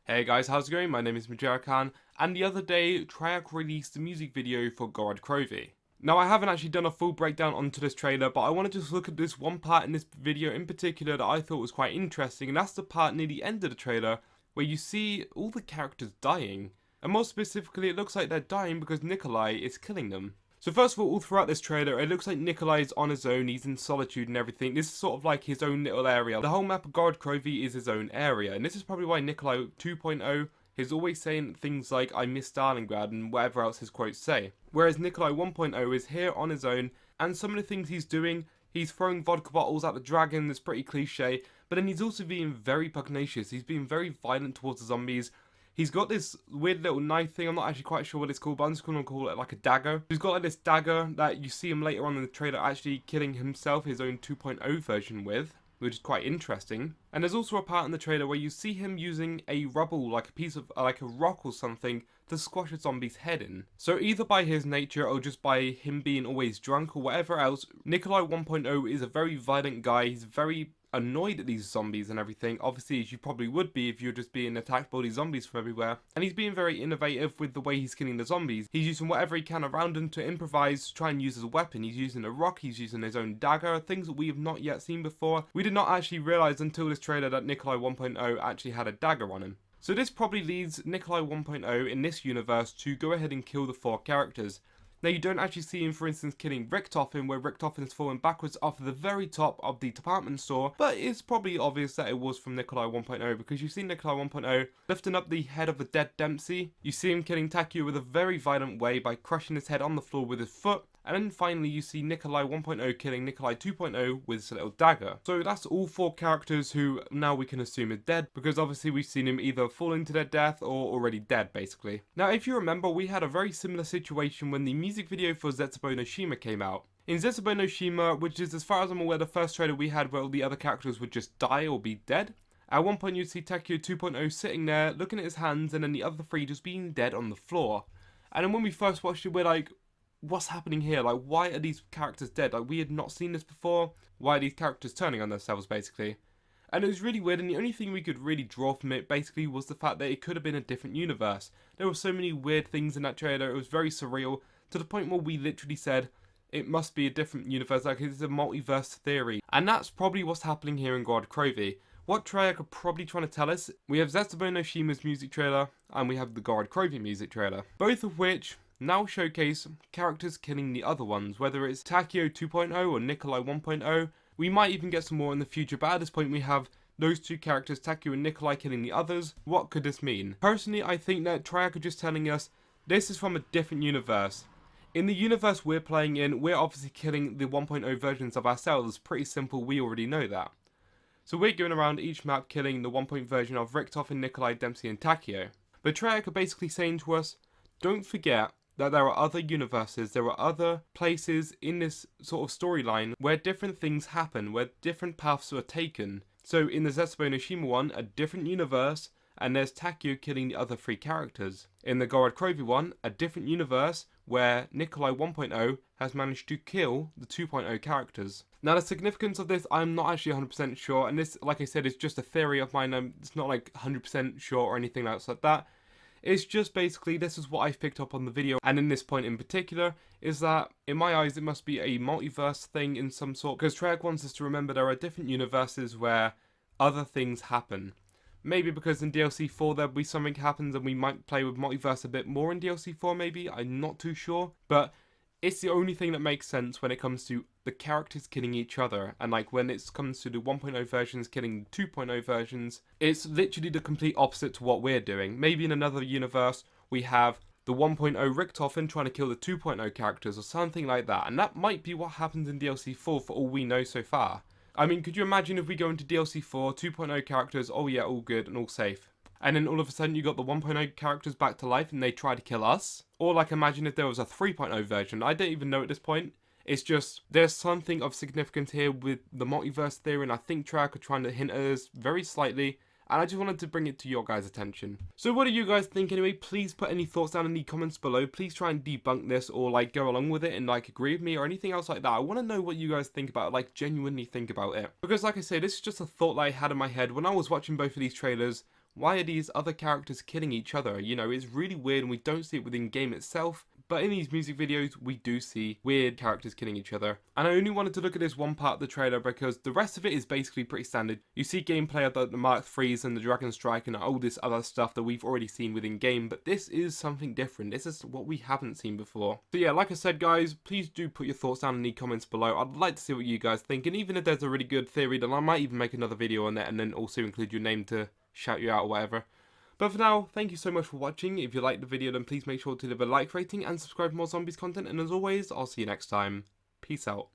Hey guys, how's it going? My name is Khan, and the other day, Treyarch released a music video for Gorod Krovi. Now, I haven't actually done a full breakdown onto this trailer, but I want to just look at this one part in this video in particular that I thought was quite interesting, and that's the part near the end of the trailer where you see all the characters dying. And more specifically, it looks like they're dying because Nikolai is killing them. So first of all throughout this trailer, it looks like Nikolai is on his own, he's in solitude and everything. This is sort of like his own little area. The whole map of Gorod Krovi is his own area, and this is probably why Nikolai 2.0 is always saying things like, I miss Stalingrad, and whatever else his quotes say. Whereas Nikolai 1.0 is here on his own, and some of the things he's doing, he's throwing vodka bottles at the dragon, that's pretty cliche, but then he's also being very pugnacious, he's being very violent towards the zombies. He's got this weird little knife thing, I'm not actually quite sure what it's called, but I'm just going to call it like a dagger. He's got like this dagger that you see him later on in the trailer actually killing himself, his own 2.0 version with, which is quite interesting. And there's also a part in the trailer where you see him using a rubble, like a piece of, like a rock or something, to squash a zombie's head in. So either by his nature or just by him being always drunk or whatever else, Nikolai 1.0 is a very violent guy, he's very annoyed at these zombies and everything, obviously as you probably would be if you're just being attacked by these zombies from everywhere, and he's being very innovative with the way he's killing the zombies. He's using whatever he can around him to improvise, to try and use as a weapon. He's using a rock, he's using his own dagger, things that we have not yet seen before. We did not actually realise until this trailer that Nikolai 1.0 actually had a dagger on him. So this probably leads Nikolai 1.0 in this universe to go ahead and kill the 4 characters. Now you don't actually see him, for instance, killing Richtofen, where Richtofen is falling backwards off the very top of the department store, but it's probably obvious that it was from Nikolai 1.0, because you see Nikolai 1.0 lifting up the head of the dead Dempsey, you see him killing Takeo with a very violent way by crushing his head on the floor with his foot, and then finally you see Nikolai 1.0 killing Nikolai 2.0 with his little dagger. So that's all 4 characters who now we can assume are dead, because obviously we've seen him either falling to their death or already dead basically. Now if you remember, we had a very similar situation when the music video for Zetsubou No Shima came out. In Zetsubou No Shima, which is as far as I'm aware the first trailer we had where all the other characters would just die or be dead, at one point you'd see Takeo 2.0 sitting there looking at his hands and then the other 3 just being dead on the floor. And then when we first watched it, we're like, what's happening here? Like, why are these characters dead? Like, we had not seen this before. Why are these characters turning on themselves, basically? And it was really weird, and the only thing we could really draw from it, basically, was the fact that it could have been a different universe. There were so many weird things in that trailer, it was very surreal, to the point where we literally said, it must be a different universe, like it's a multiverse theory. And that's probably what's happening here in Gorod Krovi. What Treyarch are probably trying to tell us, we have Zetsubou No Shima's music trailer, and we have the Gorod Krovi music trailer. Both of which now showcase characters killing the other ones, whether it's Takeo 2.0 or Nikolai 1.0. We might even get some more in the future, but at this point we have those 2 characters, Takeo and Nikolai, killing the others. What could this mean? Personally, I think that Treyarch are just telling us this is from a different universe. In the universe we're playing in, we're obviously killing the 1.0 versions of ourselves. Pretty simple, we already know that. So we're going around each map killing the 1.0 version of Richtofen, Nikolai, Dempsey and Takeo. But Treyarch are basically saying to us, don't forget that there are other universes, there are other places in this sort of storyline where different things happen, where different paths are taken. So in the Zetsubou No Shima one, a different universe, and there's Takeo killing the other 3 characters. In the Gorod Krovi one, a different universe where Nikolai 1.0 has managed to kill the 2.0 characters. Now the significance of this, I'm not actually 100% sure, and this, like I said, is just a theory of mine. It's not like 100% sure or anything else like that. It's just basically, this is what I've picked up on the video, and in this point in particular, is that, in my eyes, it must be a multiverse thing in some sort, because Treyarch wants us to remember there are different universes where other things happen. Maybe because in DLC 4 there'll be something happens and we might play with multiverse a bit more in DLC 4 maybe, I'm not too sure, but it's the only thing that makes sense when it comes to the characters killing each other, and like when it comes to the 1.0 versions killing 2.0 versions, it's literally the complete opposite to what we're doing. Maybe in another universe we have the 1.0 Richtofen trying to kill the 2.0 characters or something like that, and that might be what happens in DLC 4 for all we know so far. I mean, could you imagine if we go into DLC 4, 2.0 characters, oh yeah, all good and all safe. And then all of a sudden you got the 1.0 characters back to life and they try to kill us? Or like imagine if there was a 3.0 version, I don't even know at this point. It's just, there's something of significance here with the multiverse theory, and I think Treyarch are trying to hint at us very slightly, and I just wanted to bring it to your guys' attention. So what do you guys think anyway? Please put any thoughts down in the comments below. Please try and debunk this, or like go along with it and like agree with me or anything else like that. I want to know what you guys think about it, like genuinely think about it. Because like I say, this is just a thought that I had in my head when I was watching both of these trailers. Why are these other characters killing each other? You know, it's really weird and we don't see it within game itself. But in these music videos, we do see weird characters killing each other. And I only wanted to look at this one part of the trailer because the rest of it is basically pretty standard. You see gameplay of the Mark IIIs and the Dragon Strike and all this other stuff that we've already seen within game, but this is something different. This is what we haven't seen before. So yeah, like I said guys, please do put your thoughts down in the comments below. I'd like to see what you guys think, and even if there's a really good theory, then I might even make another video on that and then also include your name to shout you out or whatever. But for now, thank you so much for watching. If you liked the video, then please make sure to leave a like rating and subscribe for more zombies content. And as always, I'll see you next time. Peace out.